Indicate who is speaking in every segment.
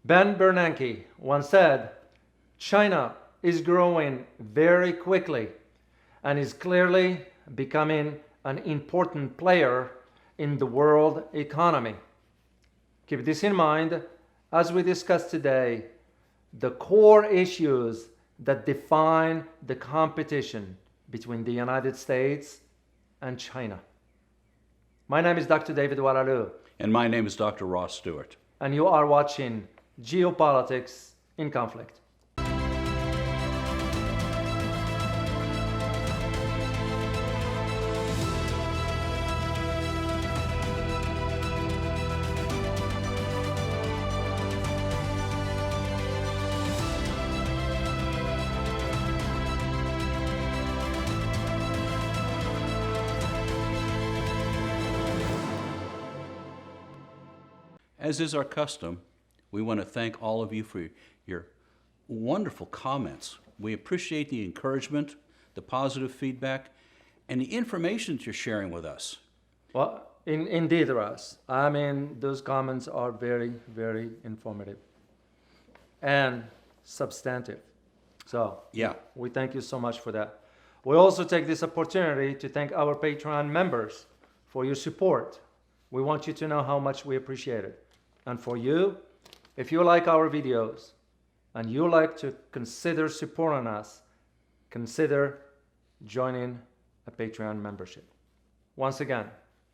Speaker 1: Ben Bernanke once said, China is growing very quickly and is clearly becoming an important player in the world economy. Keep this in mind as we discuss today the core issues that define the competition between the United States and China. My name is Dr. David Oualaalou.
Speaker 2: And my name is Dr. Ross Stewart.
Speaker 1: And you are watching Geopolitics in Conflict.
Speaker 2: As is our custom, we want to thank all of you for your wonderful comments. We appreciate the encouragement, the positive feedback, and the information that you're sharing with us.
Speaker 1: Well, indeed, Russ. I mean, those comments are very, very informative and substantive. So,
Speaker 2: Yeah.
Speaker 1: we thank you so much for that. We also take this opportunity to thank our Patreon members for your support. We want you to know how much we appreciate it. And for you, if you like our videos and you like to consider supporting us, consider joining a Patreon membership. Once again,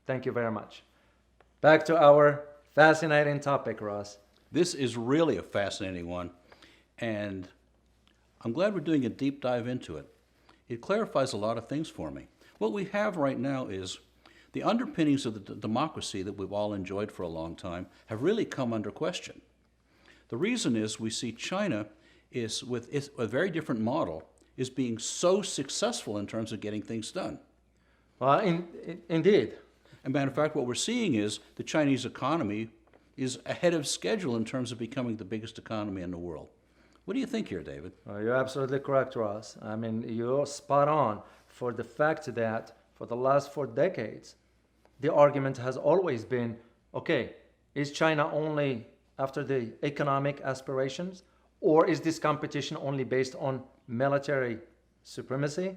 Speaker 1: thank you very much. Back to our fascinating topic, Ross.
Speaker 2: This is really a fascinating one, and I'm glad we're doing a deep dive into it. It clarifies a lot of things for me. What we have right now is the underpinnings of the democracy that we've all enjoyed for a long time have really come under question. The reason is we see China is, with a very different model, is being so successful in terms of getting things done.
Speaker 1: Well, indeed.
Speaker 2: As a matter of fact, what we're seeing is the Chinese economy is ahead of schedule in terms of becoming the biggest economy in the world. What do you think here, David?
Speaker 1: You're absolutely correct, Ross. I mean, you're spot on for the fact that for the last 4 decades, the argument has always been, okay, is China only after the economic aspirations, or is this competition only based on military supremacy?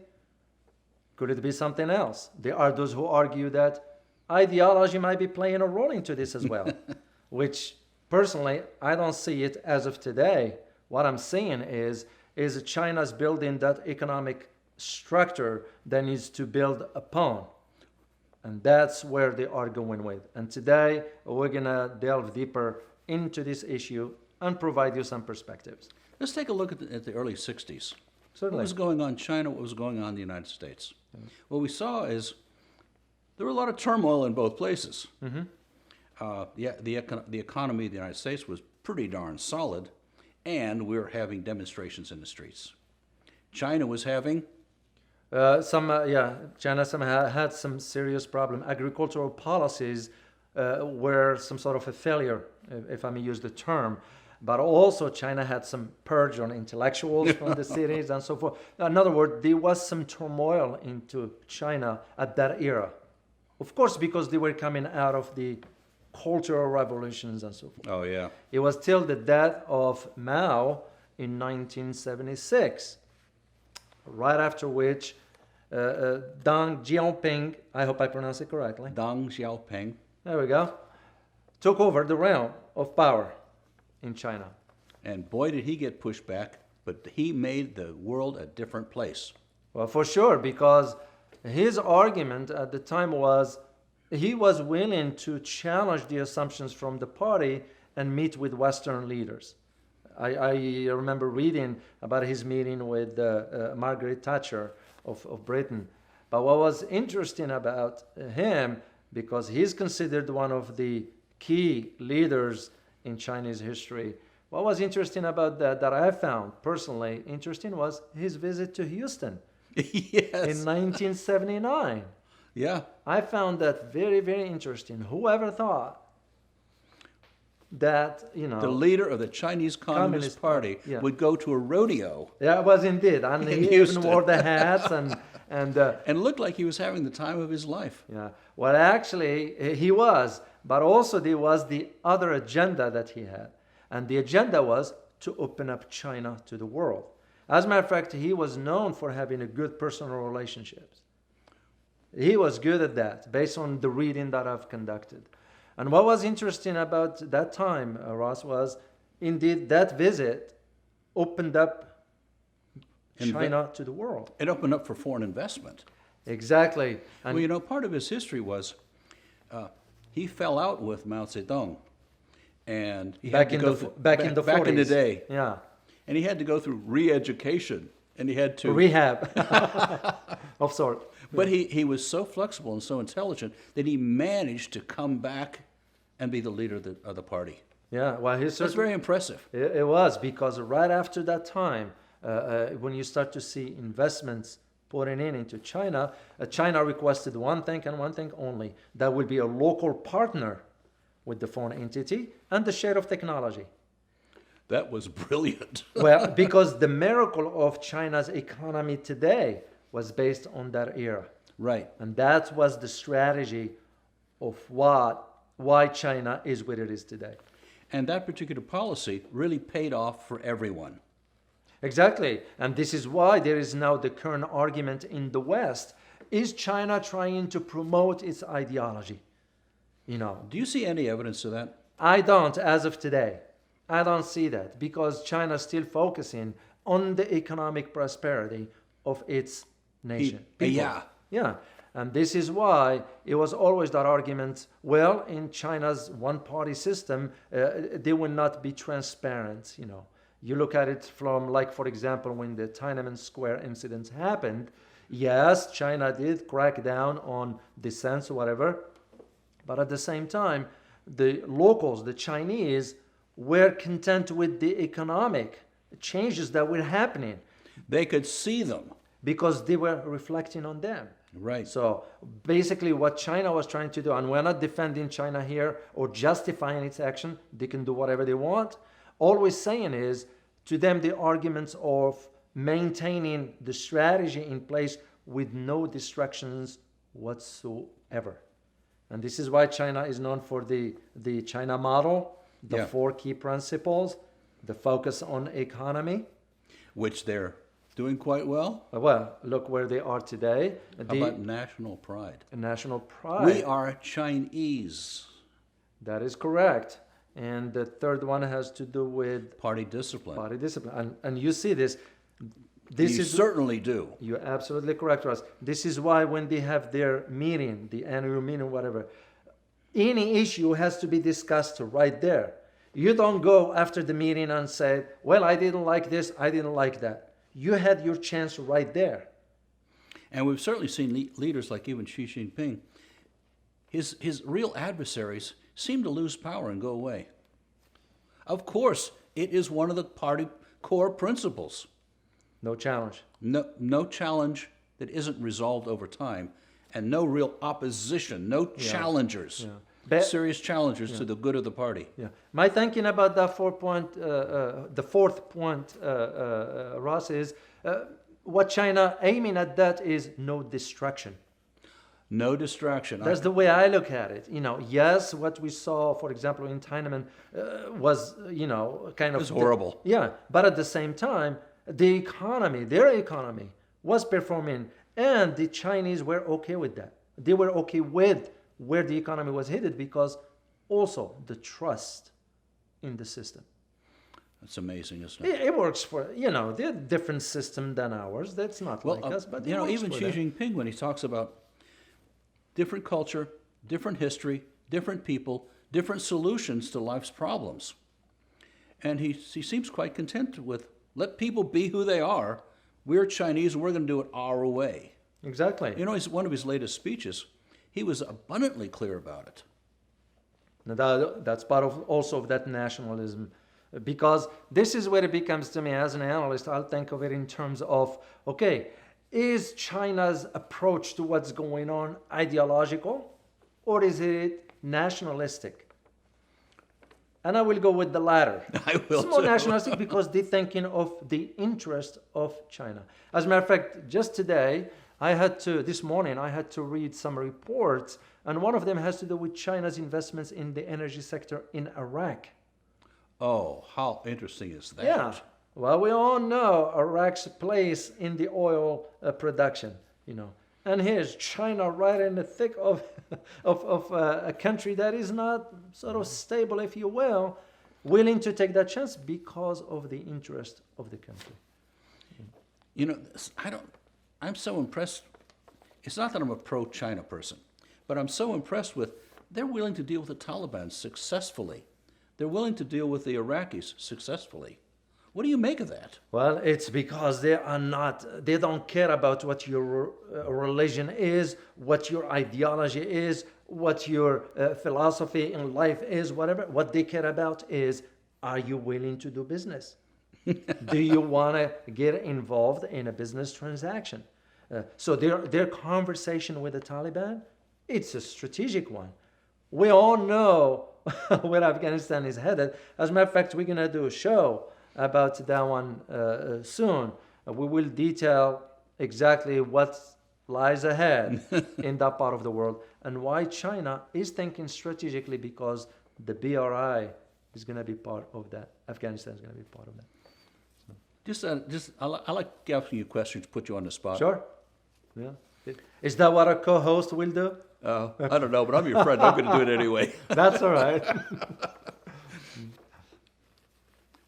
Speaker 1: Could it be something else? There are those who argue that ideology might be playing a role into this as well, which personally, I don't see it as of today. What I'm seeing is China's building that economic structure that needs to build upon. And that's where they are going with. And today, we're going to delve deeper into this issue and provide you some perspectives.
Speaker 2: Let's take a look at the early 60s.
Speaker 1: Certainly.
Speaker 2: What was going on in China, what was going on in the United States? What we saw is there were a lot of turmoil in both places. The economy of the United States was pretty darn solid, and we were having demonstrations in the streets. China was having
Speaker 1: China had some serious problem. Agricultural policies were some sort of a failure, if I may use the term. But also China had some purge on intellectuals from the cities and so forth. In other words, there was some turmoil into China at that era. Of course, because they were coming out of the cultural revolutions and so forth.
Speaker 2: Oh, yeah.
Speaker 1: It was till the death of Mao in 1976. Right after which Deng Xiaoping, I hope I pronounce it correctly.
Speaker 2: Deng Xiaoping.
Speaker 1: There we go. Took over the realm of power in China.
Speaker 2: And boy, did he get pushed back, but he made the world a different place.
Speaker 1: Well, for sure, because his argument at the time was he was willing to challenge the assumptions from the party and meet with Western leaders. I remember reading about his meeting with Margaret Thatcher of Britain. But what was interesting about him, because he's considered one of the key leaders in Chinese history, what was interesting about that I found personally interesting was his visit to Houston in 1979.
Speaker 2: Yeah.
Speaker 1: I found that very, very interesting. Whoever thought that,
Speaker 2: the leader of the Chinese Communist Party would go to a rodeo.
Speaker 1: Yeah, it was indeed. And he even wore the hats
Speaker 2: and looked like he was having the time of his life.
Speaker 1: Yeah. Well, actually, he was. But also there was the other agenda that he had. And the agenda was to open up China to the world. As a matter of fact, he was known for having a good personal relationships. He was good at that, based on the reading that I've conducted. And what was interesting about that time, Ross, was indeed that visit opened up China to the world.
Speaker 2: It opened up for foreign investment.
Speaker 1: Exactly. And
Speaker 2: Well, you know, part of his history was he fell out with Mao Zedong, and he
Speaker 1: back
Speaker 2: had
Speaker 1: in
Speaker 2: to go
Speaker 1: the
Speaker 2: through,
Speaker 1: back in the 40s.
Speaker 2: back in the day,
Speaker 1: Yeah.
Speaker 2: and he had to go through re-education, and he had to
Speaker 1: Rehab of sort.
Speaker 2: But he was so flexible and so intelligent that he managed to come back and be the leader of the party.
Speaker 1: Yeah, well,
Speaker 2: That's very impressive.
Speaker 1: It was, because right after that time, when you start to see investments pouring into China, China requested one thing and one thing only: that will be a local partner with the foreign entity and the share of technology.
Speaker 2: That was brilliant.
Speaker 1: Well, because the miracle of China's economy today was based on that era.
Speaker 2: Right.
Speaker 1: And that was the strategy of why China is what it is today.
Speaker 2: And that particular policy really paid off for everyone.
Speaker 1: Exactly. And this is why there is now the current argument in the West. Is China trying to promote its ideology? You know,
Speaker 2: Do you see any evidence of that?
Speaker 1: I don't, as of today. I don't see that, because China is still focusing on the economic prosperity of its nation. People.
Speaker 2: Yeah.
Speaker 1: Yeah. And this is why it was always that argument, well, in China's one-party system, they will not be transparent, you know. You look at it from, like, for example, when the Tiananmen Square incident happened, yes, China did crack down on dissent or whatever, but at the same time, the locals, the Chinese, were content with the economic changes that were happening
Speaker 2: They could see them.
Speaker 1: because they were reflecting on them.
Speaker 2: Right.
Speaker 1: So basically what China was trying to do, and we're not defending China here or justifying its action, they can do whatever they want. All we're saying is, to them, the arguments of maintaining the strategy in place with no distractions whatsoever. And this is why China is known for the China model, the
Speaker 2: Yeah.
Speaker 1: 4 key principles, the focus on economy.
Speaker 2: Which they're doing quite well.
Speaker 1: Well, look where they are today.
Speaker 2: How about national pride?
Speaker 1: National pride.
Speaker 2: We are Chinese.
Speaker 1: That is correct. And the third one has to do with
Speaker 2: Party discipline.
Speaker 1: body discipline. And you see this. This
Speaker 2: You
Speaker 1: is
Speaker 2: certainly do.
Speaker 1: You're absolutely correct, Ross. This is why when they have their meeting, the annual meeting, whatever, any issue has to be discussed right there. You don't go after the meeting and say, well, I didn't like this, I didn't like that. You had your chance right there.
Speaker 2: And we've certainly seen leaders like even Xi Jinping. His real adversaries seem to lose power and go away. Of course, it is one of the party core principles.
Speaker 1: No challenge.
Speaker 2: No challenge that isn't resolved over time, and no real opposition, no challengers, serious challengers to the good of the party.
Speaker 1: Yeah. My thinking about that the fourth point, Ross, is what China aiming at that is no distraction.
Speaker 2: No distraction.
Speaker 1: That's the way I look at it. You know, yes, what we saw, for example, in Tiananmen was, you know, kind of...
Speaker 2: It was horrible.
Speaker 1: Yeah, but at the same time, the economy, their economy, was performing, and the Chinese were okay with that. They were okay with where the economy was headed, because also the trust in the system.
Speaker 2: That's amazing, isn't it?
Speaker 1: It works for, you know, they're a different system than ours. That's not like us, but
Speaker 2: you
Speaker 1: it
Speaker 2: know,
Speaker 1: works
Speaker 2: even
Speaker 1: for
Speaker 2: Xi
Speaker 1: them.
Speaker 2: Jinping, when he talks about different culture, different history, different people, different solutions to life's problems, and he seems quite content with, let people be who they are. We're Chinese, and we're going to do it our way.
Speaker 1: Exactly.
Speaker 2: You know, one of his latest speeches, he was abundantly clear about it.
Speaker 1: Now that's part of also of that nationalism, because this is where it becomes, to me as an analyst, I'll think of it in terms of, okay, is China's approach to what's going on ideological, or is it nationalistic? And I will go with the latter.
Speaker 2: I will
Speaker 1: It's more
Speaker 2: too.
Speaker 1: nationalistic because they're thinking of the interest of China. As a matter of fact, just today, this morning, I had to read some reports, and one of them has to do with China's investments in the energy sector in Iraq.
Speaker 2: Oh, how interesting is that?
Speaker 1: Yeah. Well, we all know Iraq's place in the oil production, And here's China right in the thick of, of a country that is not sort of stable, if you will, willing to take that chance because of the interest of the country.
Speaker 2: I'm so impressed. It's not that I'm a pro-China person, but I'm so impressed with they're willing to deal with the Taliban successfully. They're willing to deal with the Iraqis successfully. What do you make of that?
Speaker 1: Well, it's because they don't care about what your religion is, what your ideology is, what your philosophy in life is, whatever. What they care about is, are you willing to do business? Do you want to get involved in a business transaction? So their conversation with the Taliban, it's a strategic one. We all know where Afghanistan is headed. As a matter of fact, we're going to do a show about that one soon. We will detail exactly what lies ahead in that part of the world and why China is thinking strategically, because the BRI is going to be part of that. Afghanistan is going to be part of that.
Speaker 2: I like asking you questions, put you on the spot.
Speaker 1: Sure. Yeah. Is that what a co-host will do?
Speaker 2: I don't know, but I'm your friend. I'm going to do it anyway.
Speaker 1: That's all right.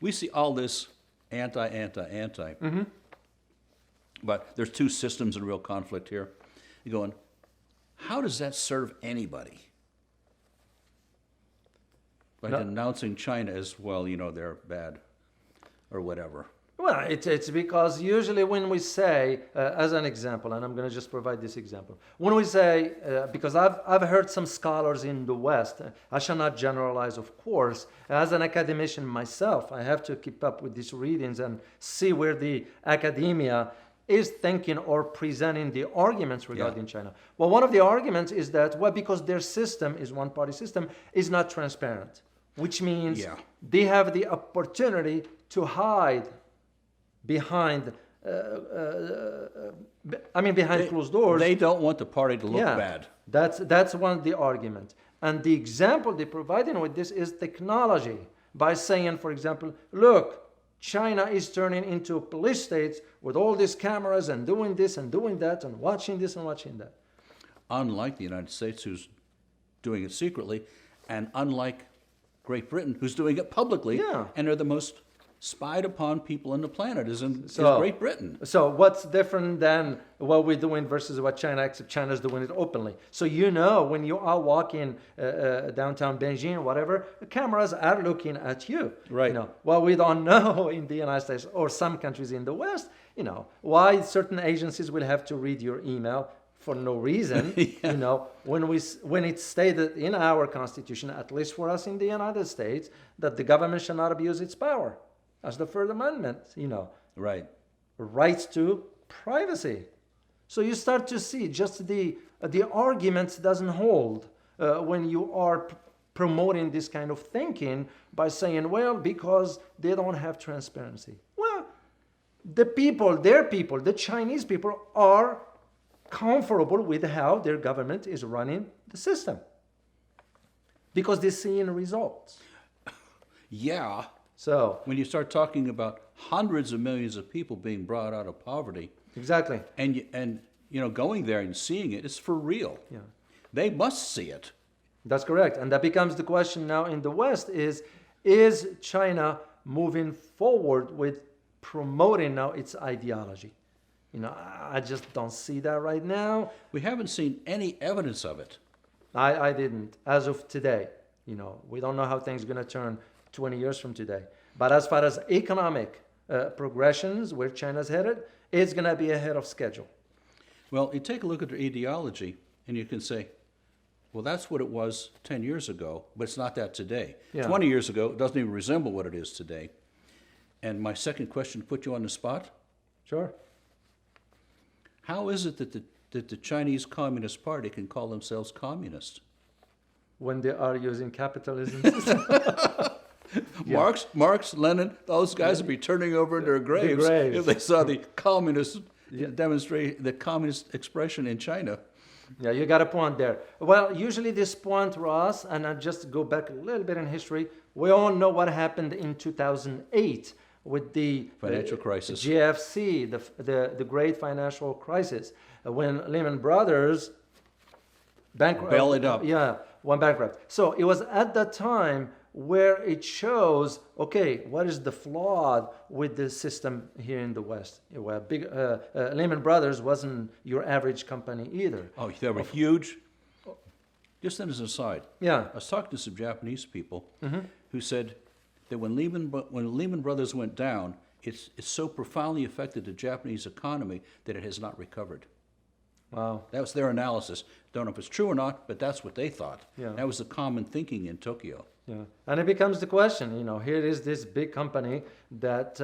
Speaker 2: We see all this anti. Mm-hmm. But there's two systems in real conflict here. You're going, how does that serve anybody? By denouncing China as, well, they're bad or whatever.
Speaker 1: Well, it's because usually when we say, as an example, and I'm going to just provide this example, when we say, because I've heard some scholars in the West, I shall not generalize, of course. As an academician myself, I have to keep up with these readings and see where the academia is thinking or presenting the arguments regarding China. Well, one of the arguments is that, because their system is one-party system, is not transparent, which means they have the opportunity to hide behind behind closed doors.
Speaker 2: They don't want the party to look bad.
Speaker 1: That's one of the arguments. And the example they providing with this is technology, by saying, for example, look, China is turning into a police state with all these cameras and doing this and doing that and watching this and watching that.
Speaker 2: Unlike the United States, who's doing it secretly, and unlike Great Britain, who's doing it publicly, and they're the most spied upon people on the planet is Great Britain.
Speaker 1: So what's different than what we're doing versus what China, except China's doing it openly? So when you are walking downtown Beijing or whatever, the cameras are looking at you.
Speaker 2: Right.
Speaker 1: Well, we don't know in the United States or some countries in the West, why certain agencies will have to read your email for no reason. When it's stated in our Constitution, at least for us in the United States, that the government shall not abuse its power. As the Third Amendment,
Speaker 2: Right.
Speaker 1: Rights to privacy. So you start to see just the argument doesn't hold when you are promoting this kind of thinking by saying, well, because they don't have transparency. Well, the Chinese people are comfortable with how their government is running the system because they're seeing results.
Speaker 2: Yeah.
Speaker 1: So
Speaker 2: when you start talking about hundreds of millions of people being brought out of poverty,
Speaker 1: exactly,
Speaker 2: and going there and seeing it, it's for real. Yeah, they must see it.
Speaker 1: That's correct, and that becomes the question now in the West: is China moving forward with promoting now its ideology? I just don't see that right now.
Speaker 2: We haven't seen any evidence of it.
Speaker 1: I didn't as of today. We don't know how things are going to turn 20 years from today. But as far as economic progressions, where China's headed, it's going to be ahead of schedule.
Speaker 2: Well, you take a look at their ideology, and you can say, well, that's what it was 10 years ago, but it's not that today. Yeah. 20 years ago, it doesn't even resemble what it is today. And my second question to put you on the spot.
Speaker 1: Sure.
Speaker 2: How is it that the Chinese Communist Party can call themselves communist?
Speaker 1: When they are using capitalism.
Speaker 2: Marx, Lenin, those guys would be turning over in their graves if they saw the communist demonstrate the communist expression in China.
Speaker 1: Yeah, you got a point there. Well, usually this point, Ross, and I'll just go back a little bit in history, We all know what happened in 2008 with the
Speaker 2: Financial crisis.
Speaker 1: GFC, the great financial crisis, when Lehman Brothers bankrupt.
Speaker 2: Bellied up.
Speaker 1: Yeah, went bankrupt. So it was at that time where it shows, okay, what is the flaw with the system here in the West? Well, Lehman Brothers wasn't your average company either.
Speaker 2: Oh, they were huge. Just then as an aside,
Speaker 1: Yeah.
Speaker 2: I was talking to some Japanese people who said that when Lehman Brothers went down, it's so profoundly affected the Japanese economy that it has not recovered.
Speaker 1: Wow.
Speaker 2: That was their analysis. Don't know if it's true or not, but that's what they thought.
Speaker 1: Yeah.
Speaker 2: That was the common thinking in Tokyo.
Speaker 1: Yeah, and it becomes the question, here is this big company that,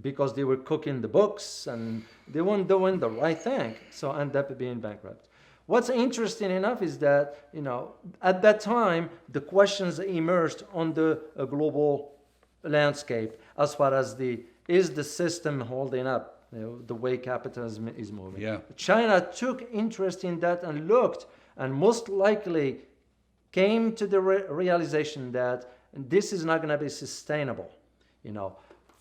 Speaker 1: because they were cooking the books and they weren't doing the right thing, so end up being bankrupt. What's interesting enough is that, at that time, the questions emerged on the global landscape as far as is the system holding up, the way capitalism is moving.
Speaker 2: Yeah.
Speaker 1: China took interest in that and looked, and most likely came to the realization that this is not going to be sustainable.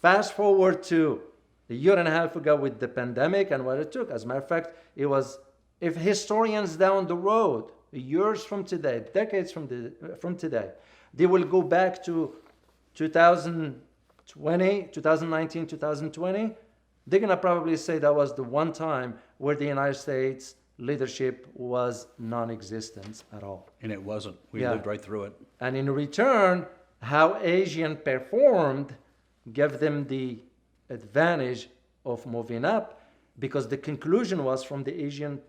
Speaker 1: Fast forward to a year and a half ago with the pandemic and what it took. As a matter of fact, it was, if historians down the road, years from today, decades from today, they will go back to 2019, 2020, they're going to probably say that was the one time where the United States leadership was non-existent at all.
Speaker 2: And it wasn't. We
Speaker 1: Yeah.
Speaker 2: lived right through it.
Speaker 1: And in return, how Asian performed gave them the advantage of moving up, because the conclusion was from the Asian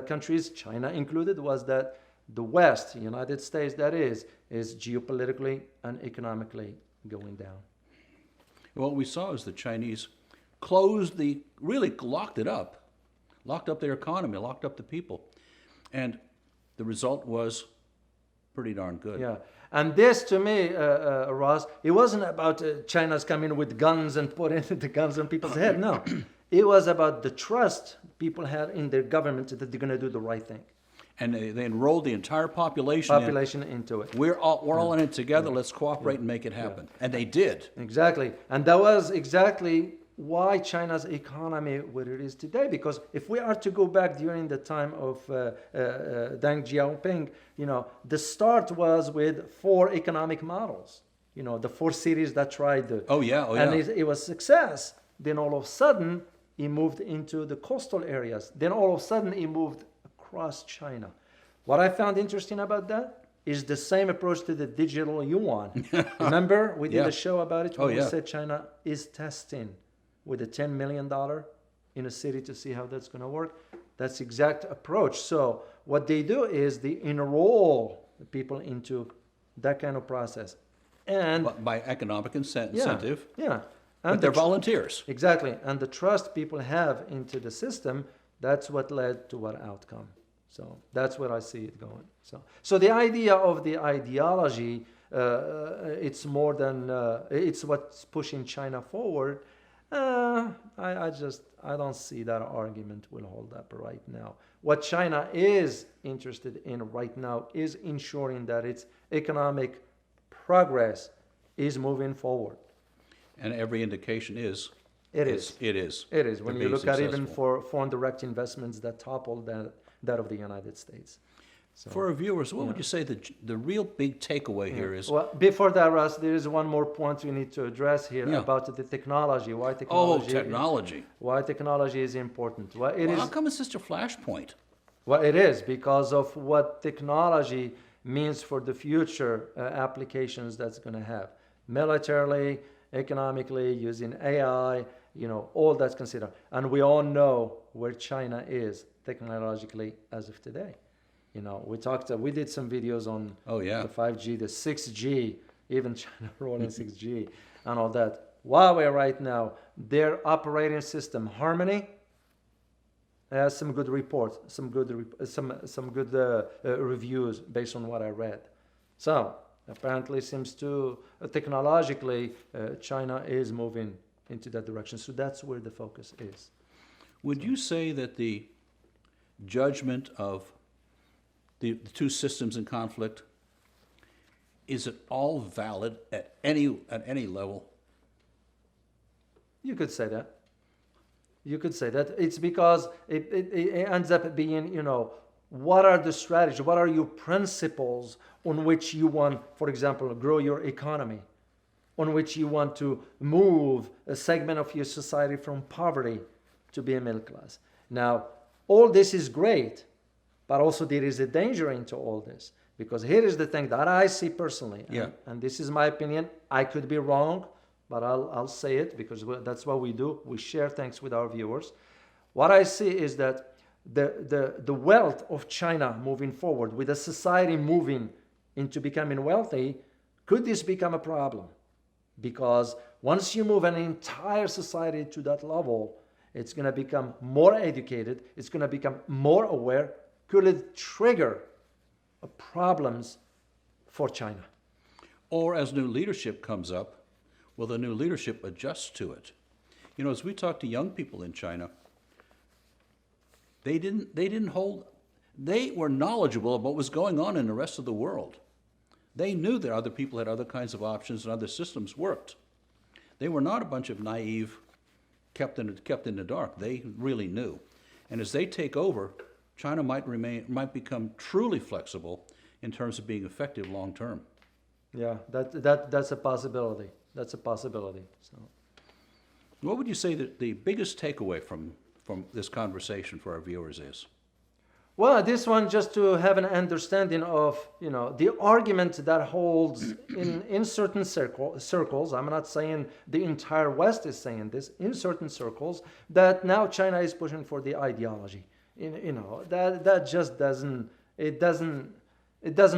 Speaker 1: countries, China included, was that the West, the United States that is geopolitically and economically going down.
Speaker 2: What we saw is the Chinese really locked up their economy, locked up the people. And the result was pretty darn good.
Speaker 1: Yeah, and this to me, Ross, it wasn't about China's coming with guns and putting the guns on people's head. No, it was about the trust people had in their government that they're going to do the right thing.
Speaker 2: And they enrolled the entire population
Speaker 1: Into it.
Speaker 2: We're all in it together. Let's cooperate and make it happen. And they did.
Speaker 1: Exactly, and that was exactly why China's economy what it is today. Because if we are to go back during the time of Deng Xiaoping, the start was with 4 economic models. The 4 cities that tried the.
Speaker 2: Oh yeah.
Speaker 1: And it was success. Then all of a sudden, he moved into the coastal areas. Then all of a sudden, he moved across China. What I found interesting about that is the same approach to the digital yuan. Remember, we did
Speaker 2: Yeah.
Speaker 1: a show about it
Speaker 2: Oh,
Speaker 1: when we
Speaker 2: yeah.
Speaker 1: said China is testing with a $10 million in a city to see how that's going to work. That's the exact approach. So what they do is they enroll the people into that kind of process. And
Speaker 2: By economic incentive.
Speaker 1: yeah.
Speaker 2: But they're volunteers.
Speaker 1: Exactly. And the trust people have into the system, that's what led to what outcome. So that's where I see it going. So the idea of the ideology, it's more than, it's what's pushing China forward. I don't see that argument will hold up right now. What China is interested in right now is ensuring that its economic progress is moving forward.
Speaker 2: And every indication is.
Speaker 1: It is.
Speaker 2: It is.
Speaker 1: It is. When
Speaker 2: They're
Speaker 1: you
Speaker 2: being
Speaker 1: look at even
Speaker 2: successful.
Speaker 1: for foreign direct investments that toppled that of the United States. So,
Speaker 2: For our viewers, what would you say the real big takeaway here is?
Speaker 1: well, before that, Russ, there is one more point we need to address here
Speaker 2: Yeah.
Speaker 1: about the technology. Why
Speaker 2: Oh,
Speaker 1: technology?
Speaker 2: technology.
Speaker 1: Why technology is important? Well, it
Speaker 2: Well,
Speaker 1: is.
Speaker 2: how come it's just a flashpoint?
Speaker 1: Well, it is because of what technology means for the future applications that's going to have. Militarily, economically, using AI, all that's considered. And we all know where China is technologically as of today. We did some videos on
Speaker 2: Oh, yeah.
Speaker 1: the 5G, the 6G, even China rolling 6G and all that. Huawei right now, their operating system, Harmony, has some good reports, some good reviews based on what I read. So apparently seems to technologically China is moving into that direction. So that's where the focus is.
Speaker 2: Would you say that the judgment of the two systems in conflict is it all valid at any level?
Speaker 1: You could say that. You could say that. It's because it ends up being, what are the strategies? What are your principles on which you want, for example, to grow your economy? On which you want to move a segment of your society from poverty to be a middle class. Now, all this is great, but also there is a danger into all this. Because here is the thing that I see personally, and this is my opinion. I could be wrong, but I'll say it because that's what we do. We share things with our viewers. What I see is that the wealth of China moving forward, with a society moving into becoming wealthy, could this become a problem? Because once you move an entire society to that level, it's going to become more educated, it's going to become more aware. Could it trigger problems for China?
Speaker 2: Or as new leadership comes up, will the new leadership adjust to it? As we talk to young people in China, they were knowledgeable of what was going on in the rest of the world. They knew that other people had other kinds of options and other systems worked. They were not a bunch of naive, kept in the dark. They really knew. And as they take over, China might become truly flexible in terms of being effective long term.
Speaker 1: Yeah, that's a possibility. That's a possibility. So,
Speaker 2: what would you say that the biggest takeaway from this conversation for our viewers is?
Speaker 1: Well, this one, just to have an understanding of, the argument that holds in certain circles. I'm not saying the entire West is saying this. In certain circles, that now China is pushing for the ideology. That just doesn't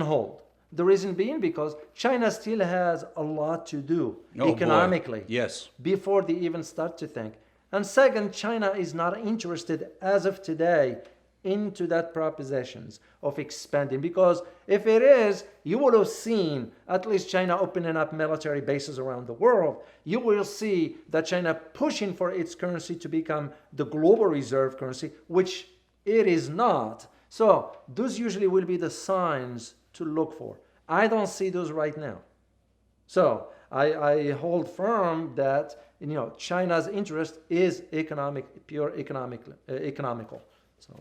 Speaker 1: hold. The reason being because China still has a lot to do economically.
Speaker 2: Boy. Yes.
Speaker 1: Before they even start to think. And second, China is not interested as of today into that propositions of expanding, because if it is, you would have seen at least China opening up military bases around the world. You will see that China pushing for its currency to become the global reserve currency, which it is not. So those usually will be the signs to look for. I don't see those right now. So I hold firm that China's interest is pure economical. So.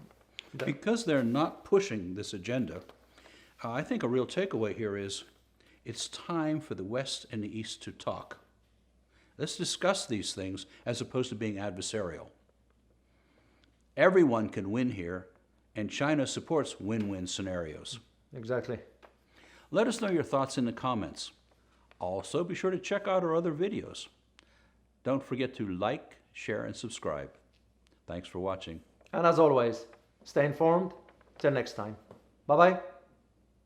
Speaker 2: Because they're not pushing this agenda, I think a real takeaway here is it's time for the West and the East to talk. Let's discuss these things as opposed to being adversarial. Everyone can win here, and China supports win-win scenarios.
Speaker 1: Exactly.
Speaker 2: Let us know your thoughts in the comments. Also, be sure to check out our other videos. Don't forget to like, share, and subscribe. Thanks for watching.
Speaker 1: And as always, stay informed. Till next time. Bye-bye.